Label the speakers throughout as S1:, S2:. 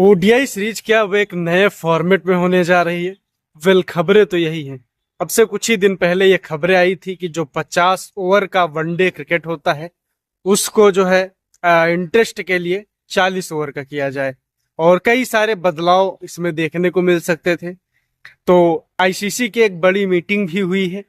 S1: ODI series क्या वो एक नए फॉर्मेट में होने जा रही है। वेल, खबरें तो यही हैं। अब से कुछ ही दिन पहले ये खबरें आई थी कि जो 50 ओवर का वनडे क्रिकेट होता है उसको जो है इंटरेस्ट के लिए 40 ओवर का किया जाए, और कई सारे बदलाव इसमें देखने को मिल सकते थे। तो आईसीसी की एक बड़ी मीटिंग भी हुई है।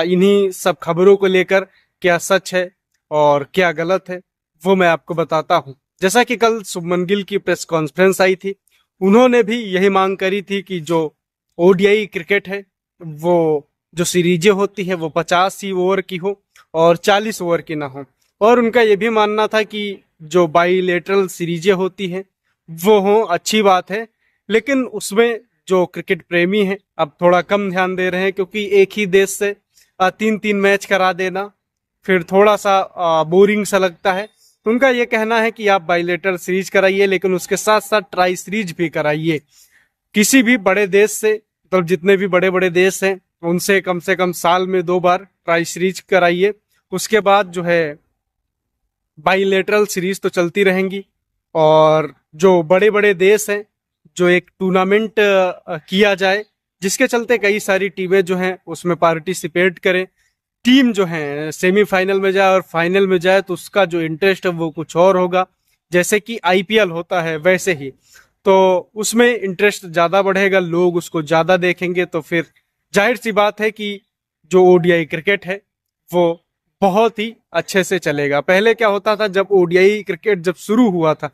S1: इन्हीं सब खबरों को लेकर क्या सच है और क्या गलत है वो मैं आपको बताता हूँ। जैसा कि कल शुभमन गिल की प्रेस कॉन्फ्रेंस आई थी, उन्होंने भी यही मांग करी थी कि जो ओडीआई क्रिकेट है वो जो सीरीजें होती है वो 50 ही ओवर की हो और 40 ओवर की ना हो। और उनका ये भी मानना था कि जो बाईलेटरल सीरीजें होती हैं वो हो, अच्छी बात है, लेकिन उसमें जो क्रिकेट प्रेमी हैं अब थोड़ा कम ध्यान दे रहे हैं, क्योंकि एक ही देश से 3-3 मैच करा देना फिर थोड़ा सा बोरिंग सा लगता है। उनका ये कहना है कि आप बाइलेटरल सीरीज कराइए, लेकिन उसके साथ साथ ट्राई सीरीज भी कराइए। किसी भी बड़े देश से, मतलब जितने भी बड़े बड़े देश हैं उनसे कम से कम साल में 2 बार ट्राई सीरीज कराइए। उसके बाद जो है बाइलेटरल सीरीज तो चलती रहेंगी। और जो बड़े बड़े देश हैं, जो एक टूर्नामेंट किया जाए जिसके चलते कई सारी टीमें जो हैं उसमें पार्टिसिपेट करें। टीम जो है सेमीफाइनल में जाए और फाइनल में जाए तो उसका जो इंटरेस्ट है वो कुछ और होगा। जैसे कि आईपीएल होता है वैसे ही, तो उसमें इंटरेस्ट ज्यादा बढ़ेगा, लोग उसको ज्यादा देखेंगे। तो फिर जाहिर सी बात है कि जो ओडीआई क्रिकेट है वो बहुत ही अच्छे से चलेगा। पहले क्या होता था, जब ओडीआई क्रिकेट जब शुरू हुआ था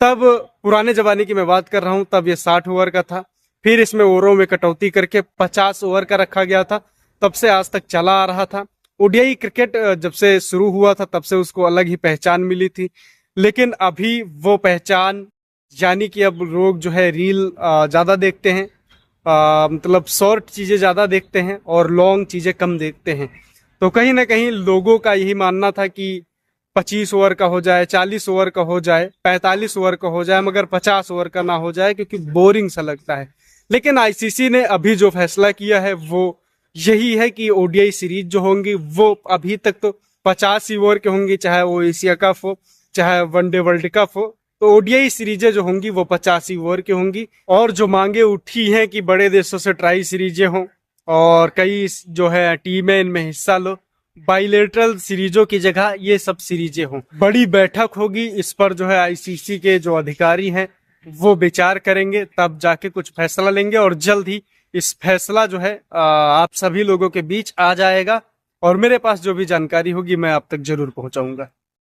S1: तब, पुराने जमाने की मैं बात कर रहा हूं, तब ये 60 ओवर का था। फिर इसमें ओवरों में कटौती करके 50 ओवर का रखा गया था। तब से आज तक चला आ रहा था। ओडीआई क्रिकेट जब से शुरू हुआ था तब से उसको अलग ही पहचान मिली थी, लेकिन अभी वो पहचान, यानी कि अब लोग जो है रील ज्यादा देखते हैं, मतलब शॉर्ट चीजें ज्यादा देखते हैं और लॉन्ग चीजें कम देखते हैं। तो कहीं ना कहीं लोगों का यही मानना था कि 25 ओवर का हो जाए, 40 ओवर का हो जाए, 45 ओवर का हो जाए, मगर 50 ओवर का ना हो जाए, क्योंकि बोरिंग सा लगता है। लेकिन आईसीसी ने अभी जो फैसला किया है वो यही है कि ओडीआई सीरीज जो होंगी वो अभी तक तो 50 ही ओवर के होंगी, चाहे वो एशिया कप हो चाहे वनडे वर्ल्ड कप हो। तो ओडीआई सीरीजें जो होंगी वो 50 ही ओवर की होंगी। और जो मांगे उठी हैं कि बड़े देशों से ट्राई सीरीजें हों और कई जो है टीमें इनमें हिस्सा लो, बाइलेटरल सीरीजों की जगह ये सब सीरीजें हों, बड़ी बैठक होगी। इस पर जो है आईसीसी के जो अधिकारी हैं वो विचार करेंगे, तब जाके कुछ फैसला लेंगे। और जल्द ही इस फैसला जो है आप सभी लोगों के बीच आ जाएगा, और मेरे पास जो भी जानकारी होगी मैं आप तक जरूर पहुंचाऊंगा।